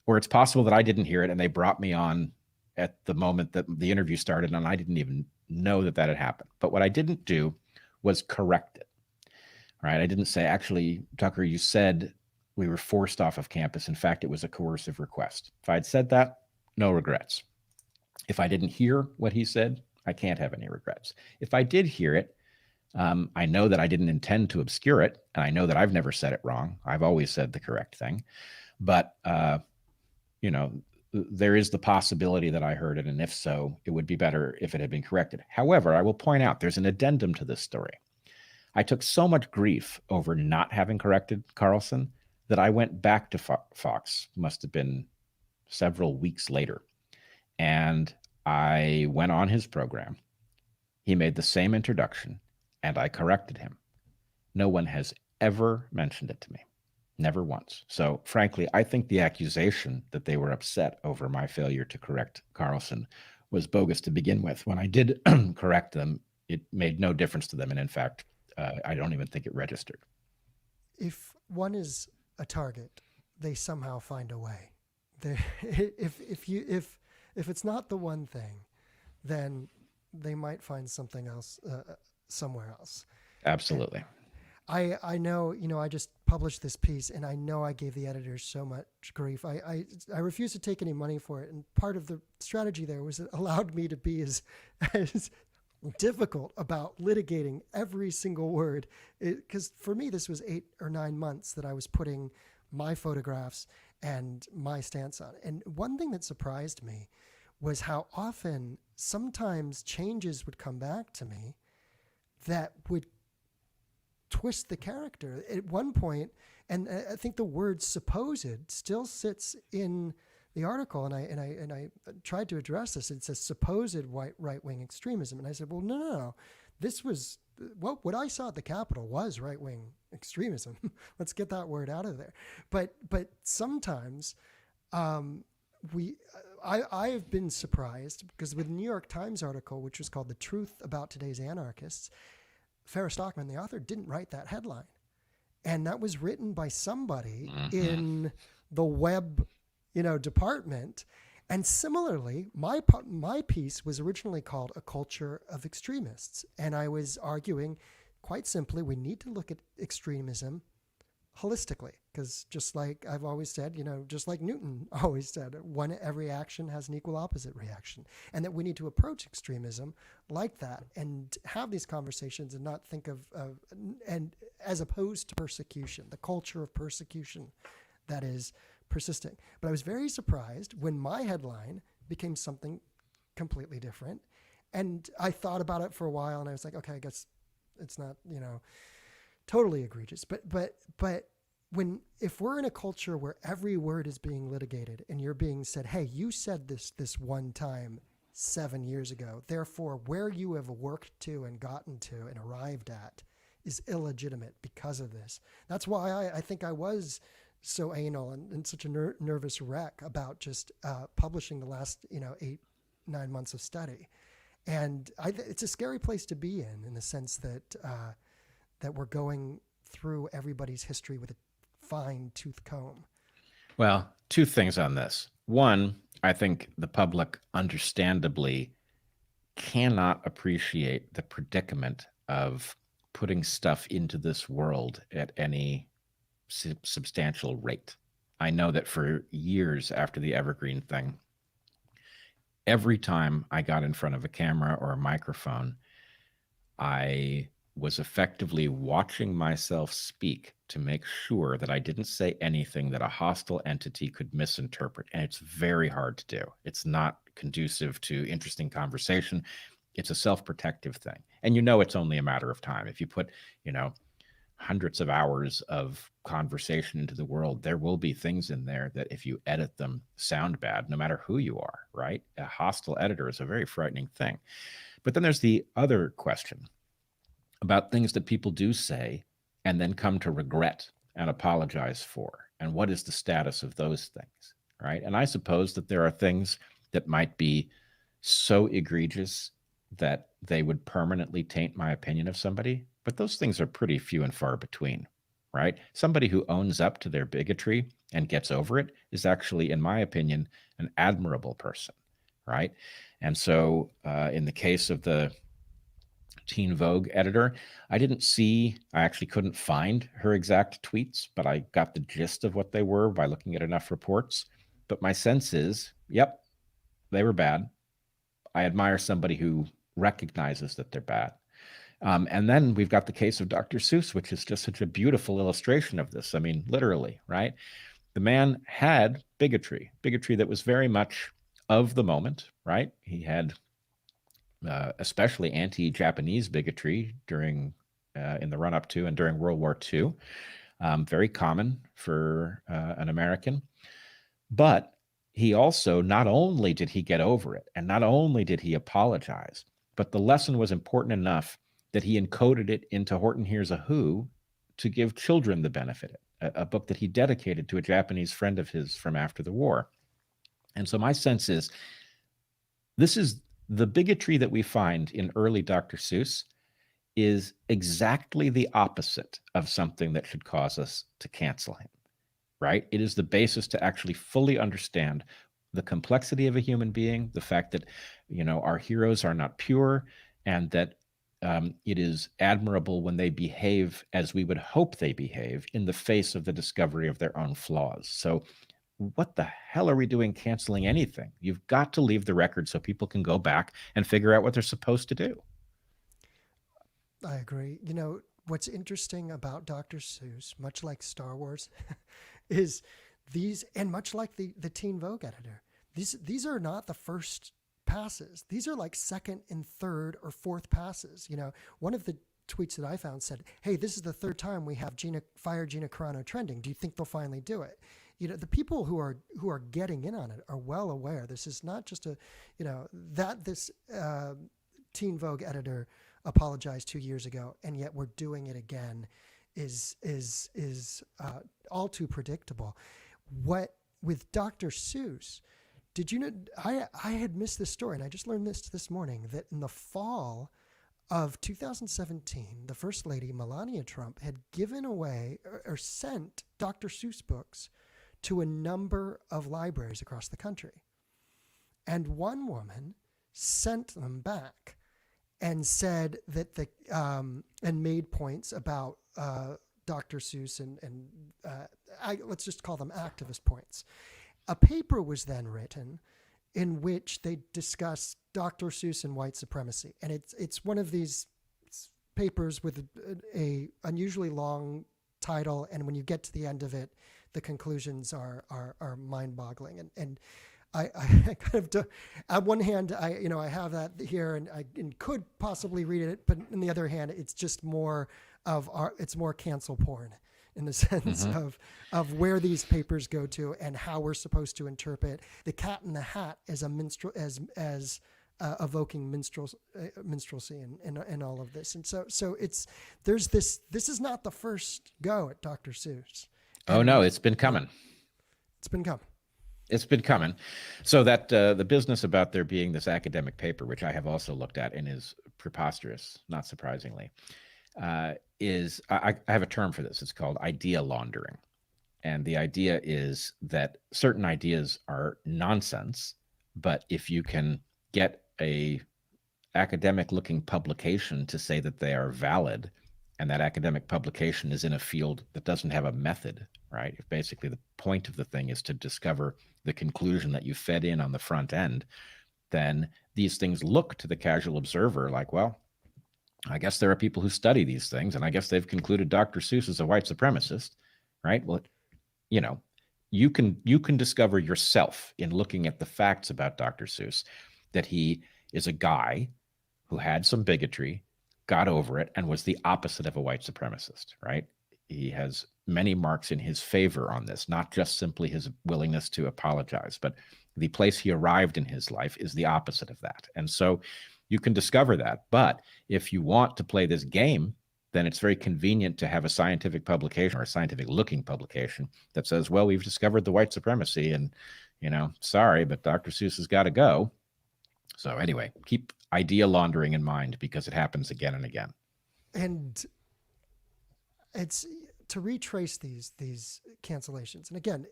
Or it's possible that I didn't hear it and they brought me on at the moment that the interview started and I didn't even know that that had happened. But what I didn't do was correct it. Right? I didn't say, actually, Tucker, you said we were forced off of campus. In fact, it was a coercive request. If I'd said that, no regrets. If I didn't hear what he said, I can't have any regrets. If I did hear it, I know that I didn't intend to obscure it, and I know that I've never said it wrong. I've always said the correct thing. But, there is the possibility that I heard it, and if so, it would be better if it had been corrected. However, I will point out there's an addendum to this story. I took so much grief over not having corrected Carlson that I went back to Fox, must have been several weeks later, and I went on his program. He made the same introduction, and I corrected him. No one has ever mentioned it to me, never once. So frankly, I think the accusation that they were upset over my failure to correct Carlson was bogus to begin with. When I did correct them, it made no difference to them, and in fact, I don't even think it registered. If one is a target, they somehow find a way. If it's not the one thing, then they might find something else somewhere else. Absolutely. And I know, I just published this piece, and I know I gave the editors so much grief. I refused to take any money for it, and part of the strategy there was it allowed me to be as difficult about litigating every single word, because for me this was 8 or 9 months that I was putting my photographs and my stance on. And one thing that surprised me was how often sometimes changes would come back to me that would twist the character at one point. And I think the word supposed still sits in the article, and I tried to address this. It says supposed right-wing extremism, and I said, well, no. This was what I saw at the Capitol was right-wing extremism. Let's get that word out of there. But sometimes I've been surprised because with the New York Times article, which was called "The Truth About Today's Anarchists," Farrah Stockman, the author, didn't write that headline. And that was written by somebody Mm-hmm. in the web, department. And similarly, my piece was originally called A Culture of Extremists. And I was arguing quite simply, we need to look at extremism holistically, because just like I've always said, just like Newton always said, every action has an equal opposite reaction, and that we need to approach extremism like that and have these conversations and not think of and as opposed to persecution, the culture of persecution that is persisting. But I was very surprised when my headline became something completely different, and I thought about it for a while, and I was like, okay, I guess it's not, totally egregious. But if we're in a culture where every word is being litigated and you're being said, hey, you said this one time 7 years ago, therefore where you have worked to and gotten to and arrived at is illegitimate because of this. That's why I think I was so anal and such a nervous wreck about just publishing the last 8-9 months of study. And it's a scary place to be in the sense that that we're going through everybody's history with a fine tooth comb. Well, two things on this. One, I think the public understandably cannot appreciate the predicament of putting stuff into this world at any substantial rate. I know that for years after the Evergreen thing, every time I got in front of a camera or a microphone, I was effectively watching myself speak to make sure that I didn't say anything that a hostile entity could misinterpret. And it's very hard to do. It's not conducive to interesting conversation. It's a self-protective thing. And it's only a matter of time. If you put, hundreds of hours of conversation into the world, there will be things in there that if you edit them sound bad, no matter who you are, right? A hostile editor is a very frightening thing. But then there's the other question about things that people do say and then come to regret and apologize for. And what is the status of those things, right? And I suppose that there are things that might be so egregious that they would permanently taint my opinion of somebody, but those things are pretty few and far between, right? Somebody who owns up to their bigotry and gets over it is actually, in my opinion, an admirable person, right? And so in the case of the Teen Vogue editor, I actually couldn't find her exact tweets, but I got the gist of what they were by looking at enough reports. But my sense is, yep, they were bad. I admire somebody who recognizes that they're bad. And then we've got the case of Dr. Seuss, which is just such a beautiful illustration of this. I mean, literally, right? The man had bigotry that was very much of the moment, right? He had especially anti-Japanese bigotry during in the run-up to and during World War II, very common for an American. But he also, not only did he get over it, and not only did he apologize, but the lesson was important enough that he encoded it into Horton Hears a Who to give children the benefit, a book that he dedicated to a Japanese friend of his from after the war. And so my sense is, this is the bigotry that we find in early Dr. Seuss is exactly the opposite of something that should cause us to cancel him, right? It is the basis to actually fully understand the complexity of a human being, the fact that, our heroes are not pure, and that it is admirable when they behave as we would hope they behave in the face of the discovery of their own flaws. So what the hell are we doing canceling anything? You've got to leave the record so people can go back and figure out what they're supposed to do. I agree. What's interesting about Dr. Seuss, much like Star Wars, is these, and much like the Teen Vogue editor, these are not the first passes. These are like second and third or fourth passes. One of the tweets that I found said, hey, this is the third time we have Gina Carano trending. Do you think they'll finally do it? The people who are getting in on it are well aware. This is not just that this Teen Vogue editor apologized 2 years ago, and yet we're doing it again is all too predictable. What with Dr. Seuss, did you know? I had missed this story, and I just learned this morning, that in the fall of 2017, the First Lady, Melania Trump, had given away or sent Dr. Seuss books to a number of libraries across the country. And one woman sent them back and said that and made points about Dr. Seuss and let's just call them activist points. A paper was then written in which they discuss Dr. Seuss and white supremacy. And it's one of these papers with a unusually long title. And when you get to the end of it, the conclusions are mind-boggling. And I kind of do, on one hand, I have that here and I could possibly read it, but on the other hand, it's just more it's more cancel porn in the sense of where these papers go to and how we're supposed to interpret the Cat in the Hat as a minstrel, as evoking minstrelsy and all of this. And so there's this is not the first go at Dr. Seuss. Oh no, it's been coming. It's been coming. It's been coming. So that the business about there being this academic paper, which I have also looked at and is preposterous, not surprisingly, is I have a term for this. It's called idea laundering. And the idea is that certain ideas are nonsense, but if you can get a academic looking publication to say that they are valid, and that academic publication is in a field that doesn't have a method, right? If basically the point of the thing is to discover the conclusion that you fed in on the front end, then these things look to the casual observer like, well, I guess there are people who study these things, and I guess they've concluded Dr. Seuss is a white supremacist, right? Well, you can discover yourself in looking at the facts about Dr. Seuss that he is a guy who had some bigotry, got over it, and was the opposite of a white supremacist, right? He has many marks in his favor on this, not just simply his willingness to apologize, but the place he arrived in his life is the opposite of that. And so you can discover that. But if you want to play this game, then it's very convenient to have a scientific publication or a scientific looking publication that says, well, we've discovered the white supremacy and, sorry, but Dr. Seuss has got to go. So anyway, keep idea laundering in mind because it happens again and again. And it's to retrace these cancellations. And again,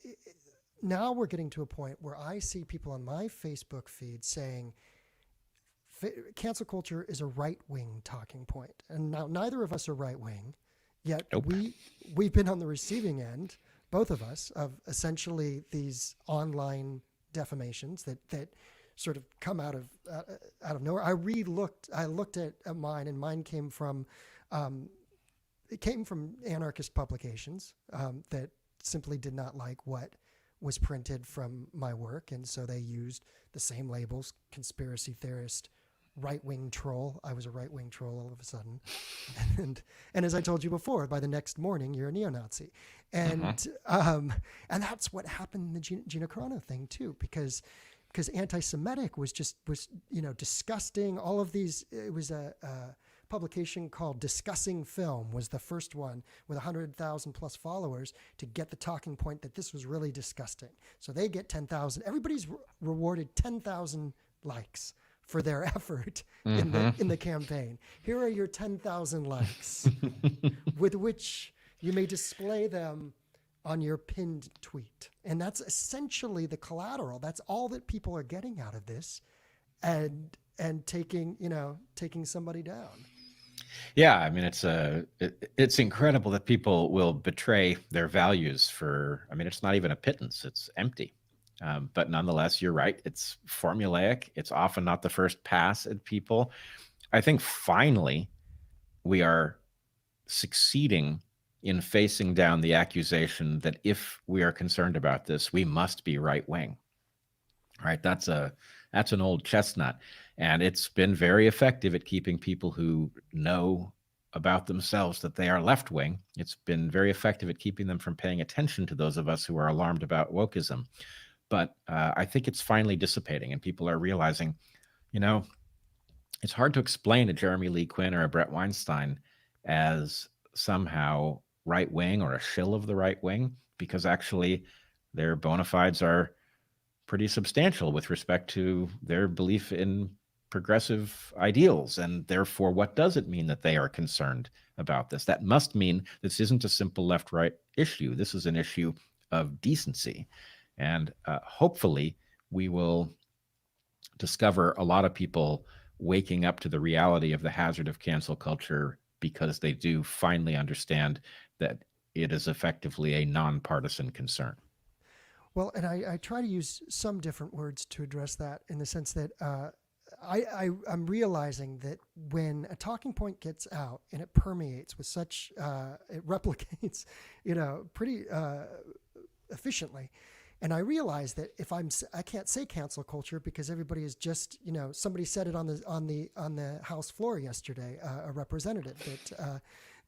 now we're getting to a point where I see people on my Facebook feed saying cancel culture is a right-wing talking point. And now neither of us are right-wing, yet Nope. we've been on the receiving end, both of us, of essentially these online defamations that sort of come out of nowhere. I looked at mine, and mine came from anarchist publications that simply did not like what was printed from my work, and so they used the same labels: conspiracy theorist, right-wing troll. I was a right-wing troll all of a sudden, and as I told you before, by the next morning you're a neo-Nazi, and that's what happened in the Gina Carano thing too, because anti-Semitic was disgusting. All of these, it was a publication called Discussing Film was the first one with 100,000 plus followers to get the talking point that this was really disgusting. So they get 10,000. Everybody's rewarded 10,000 likes for their effort in the campaign. Here are your 10,000 likes with which you may display them on your pinned tweet. And that's essentially the collateral. That's all that people are getting out of this and taking somebody down. Yeah, I mean, it's incredible that people will betray their values for, it's not even a pittance, it's empty. But nonetheless, you're right. It's formulaic. It's often not the first pass at people. I think finally we are succeeding in facing down the accusation that if we are concerned about this, we must be right wing. Right? That's an old chestnut, and it's been very effective at keeping people who know about themselves that they are left wing. It's been very effective at keeping them from paying attention to those of us who are alarmed about wokeism. But I think it's finally dissipating, and people are realizing, it's hard to explain a Jeremy Lee Quinn or a Bret Weinstein as somehow right wing or a shill of the right wing, because actually their bona fides are pretty substantial with respect to their belief in progressive ideals, and therefore, what does it mean that they are concerned about this? That must mean this isn't a simple left-right issue. This is an issue of decency, and hopefully we will discover a lot of people waking up to the reality of the hazard of cancel culture because they do finally understand that it is effectively a nonpartisan concern. Well, and I try to use some different words to address that, in the sense that I'm realizing that when a talking point gets out and it permeates with such, it replicates, pretty efficiently. And I realize that if I can't say cancel culture because everybody is just, somebody said it on the House floor yesterday, a representative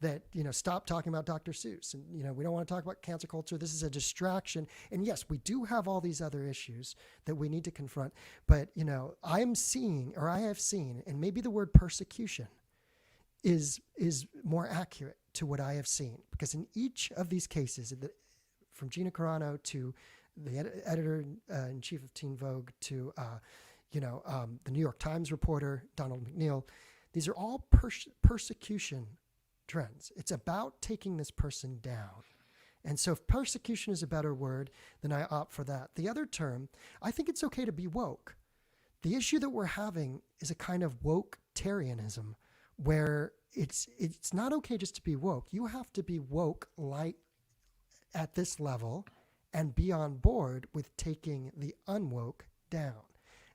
that stop talking about Dr. Seuss, and we don't want to talk about cancel culture. This is a distraction. And yes, we do have all these other issues that we need to confront. But I have seen, and maybe the word persecution is more accurate to what I have seen, because in each of these cases, from Gina Carano to the editor-in-chief of Teen Vogue to, the New York Times reporter, Donald McNeil, these are all persecution trends. It's about taking this person down. And so if persecution is a better word, then I opt for that. The other term, I think it's okay to be woke. The issue that we're having is a kind of woke-tarianism, where it's not okay just to be woke. You have to be woke at this level and be on board with taking the unwoke down.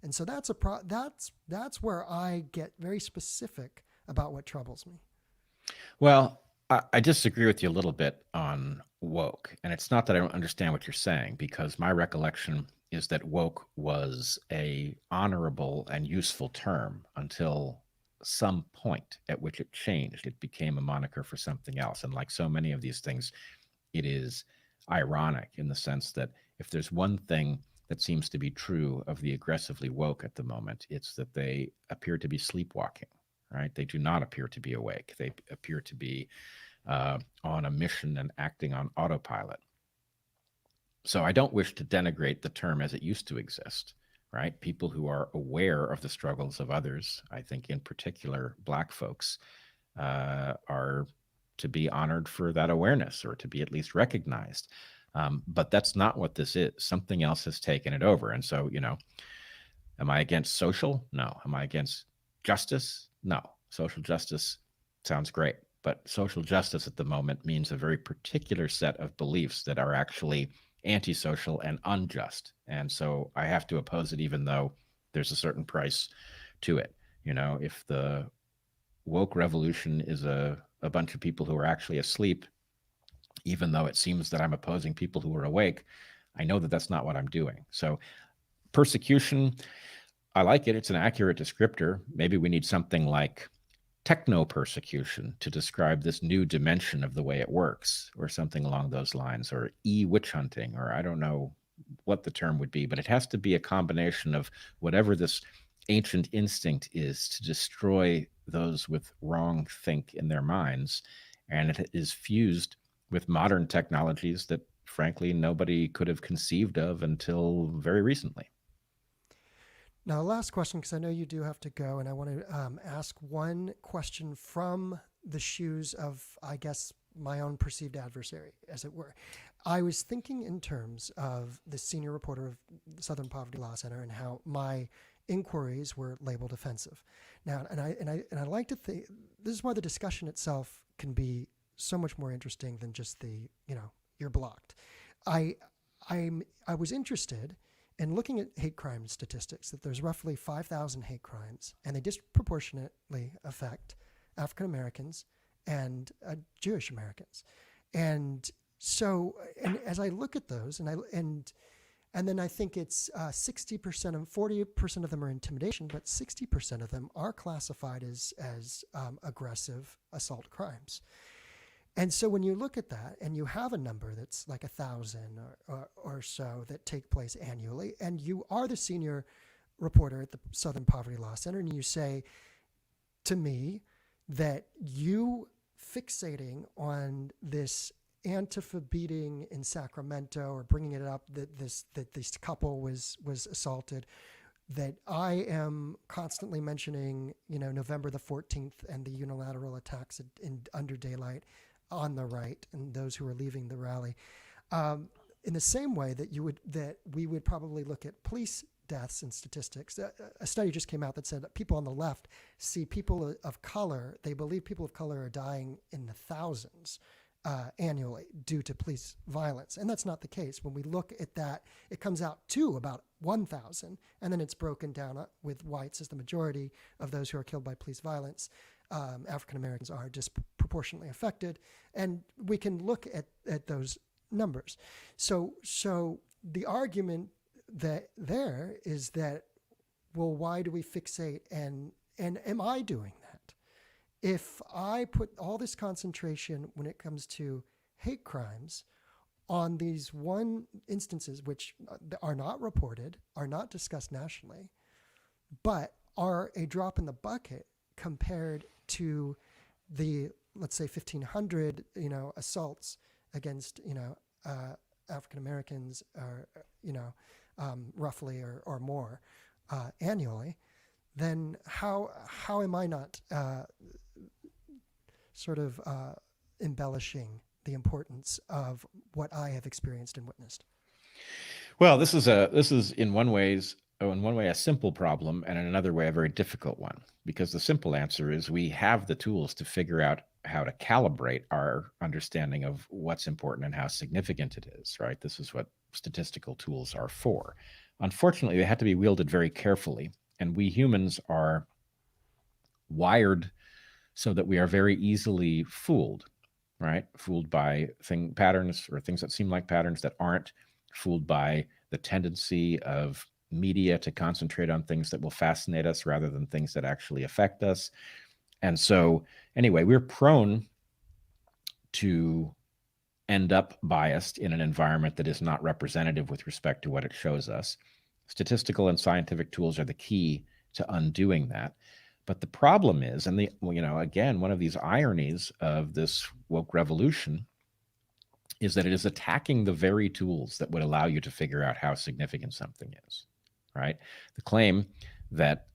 And so that's where I get very specific about what troubles me. Well, I disagree with you a little bit on woke. And it's not that I don't understand what you're saying, because my recollection is that woke was a honorable and useful term until some point at which it changed. It became a moniker for something else. And like so many of these things, it is ironic in the sense that if there's one thing that seems to be true of the aggressively woke at the moment, it's that they appear to be sleepwalking, right? They do not appear to be awake. They appear to be on a mission and acting on autopilot. So I don't wish to denigrate the term as it used to exist, right? People who are aware of the struggles of others, I think in particular Black folks, are to be honored for that awareness, or to be at least recognized. But that's not what this is. Something else has taken it over. And so, am I against social? No. Am I against justice? No. Social justice sounds great. But social justice at the moment means a very particular set of beliefs that are actually antisocial and unjust. And so I have to oppose it, even though there's a certain price to it. If the woke revolution is a bunch of people who are actually asleep, even though it seems that I'm opposing people who are awake, I know that that's not what I'm doing. So persecution, I like it. It's an accurate descriptor. Maybe we need something like techno-persecution to describe this new dimension of the way it works, or something along those lines, or witch hunting, or I don't know what the term would be, but it has to be a combination of whatever this ancient instinct is to destroy those with wrong think in their minds. And it is fused with modern technologies that, frankly, nobody could have conceived of until very recently. Now, last question, because I know you do have to go, and I want to ask one question from the shoes of, I guess, my own perceived adversary, as it were. I was thinking in terms of the senior reporter of the Southern Poverty Law Center, and how my inquiries were labeled offensive. Now, and I like to think this is why the discussion itself can be so much more interesting than just the you're blocked. I was interested in looking at hate crime statistics, that there's roughly 5,000 hate crimes, and they disproportionately affect African Americans and Jewish Americans. And so, and as I look at those, and then I think it's 60% and 40% of them are intimidation, but 60% of them are classified as aggressive assault crimes. And so when you look at that, and you have a number that's like 1,000 or so that take place annually, and you are the senior reporter at the Southern Poverty Law Center, and you say to me that you fixating on this Antifa beating in Sacramento, or bringing it up that this couple was assaulted, that I am constantly mentioning, November the 14th and the unilateral attacks under daylight on the right and those who are leaving the rally. In the same way that we would probably look at police deaths and statistics. A study just came out that said that people on the left see people of color, they believe people of color are dying in the thousands annually due to police violence. And that's not the case. When we look at that, it comes out to about 1,000, and then it's broken down with whites as the majority of those who are killed by police violence. African Americans are disproportionately affected, and we can look at those numbers. So the argument that there is that, well, why do we fixate and am I doing that? If I put all this concentration when it comes to hate crimes on these one instances which are not reported, are not discussed nationally, but are a drop in the bucket compared to the, let's say, 1,500, assaults against, African Americans, or roughly or more annually, then how am I not embellishing the importance of what I have experienced and witnessed? Well, this is in one way a simple problem, and in another way a very difficult one, because the simple answer is we have the tools to figure out how to calibrate our understanding of what's important and how significant it is, right? This is what statistical tools are for. Unfortunately, they have to be wielded very carefully, and we humans are wired so that we are very easily fooled, right? Fooled by patterns or things that seem like patterns that aren't, fooled by the tendency of media to concentrate on things that will fascinate us rather than things that actually affect us. And so anyway, we're prone to end up biased in an environment that is not representative with respect to what it shows us. Statistical and scientific tools are the key to undoing that. But the problem is, and again, one of these ironies of this woke revolution is that it is attacking the very tools that would allow you to figure out how significant something is, right? The claim that,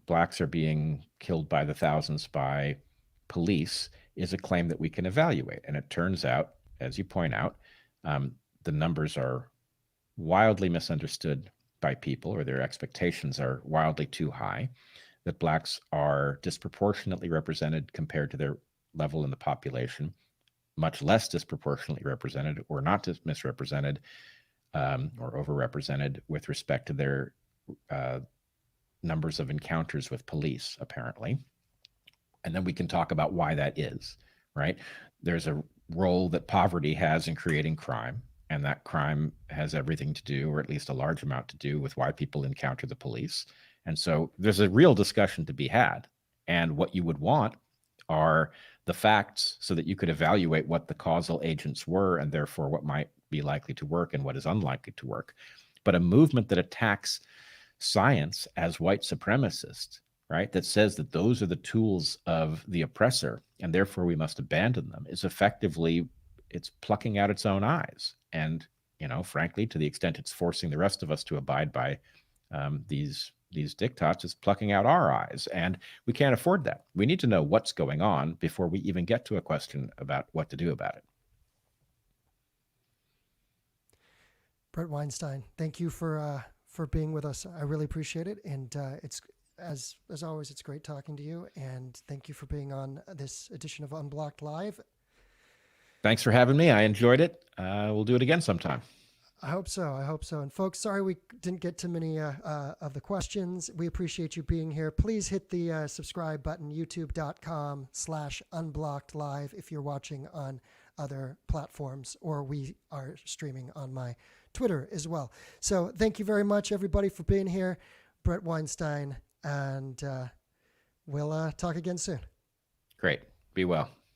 blacks are being killed by the thousands by police is a claim that we can evaluate. And it turns out, as you point out, the numbers are wildly misunderstood by people, or their expectations are wildly too high, that blacks are disproportionately represented compared to their level in the population, much less disproportionately represented or not misrepresented or overrepresented with respect to their numbers of encounters with police, apparently. And then we can talk about why that is, right? There's a role that poverty has in creating crime, and that crime has everything to do, or at least a large amount to do, with why people encounter the police. And so there's a real discussion to be had. And what you would want are the facts so that you could evaluate what the causal agents were, and therefore what might be likely to work and what is unlikely to work. But a movement that attacks science as white supremacist, right, that says that those are the tools of the oppressor and therefore we must abandon them, is effectively, it's plucking out its own eyes. And, frankly, to the extent it's forcing the rest of us to abide by these diktats, it's plucking out our eyes. And we can't afford that. We need to know what's going on before we even get to a question about what to do about it. Bret Weinstein, thank you for being with us. I really appreciate it. And it's, as always, it's great talking to you. And thank you for being on this edition of Unblocked Live. Thanks for having me. I enjoyed it. We'll do it again sometime. I hope so. And folks, sorry we didn't get to many of the questions. We appreciate you being here. Please hit the subscribe button, youtube.com/unblockedlive if you're watching on other platforms, or we are streaming on my Twitter as well. So thank you very much, everybody, for being here. Bret Weinstein, and we'll talk again soon. Great. Be well.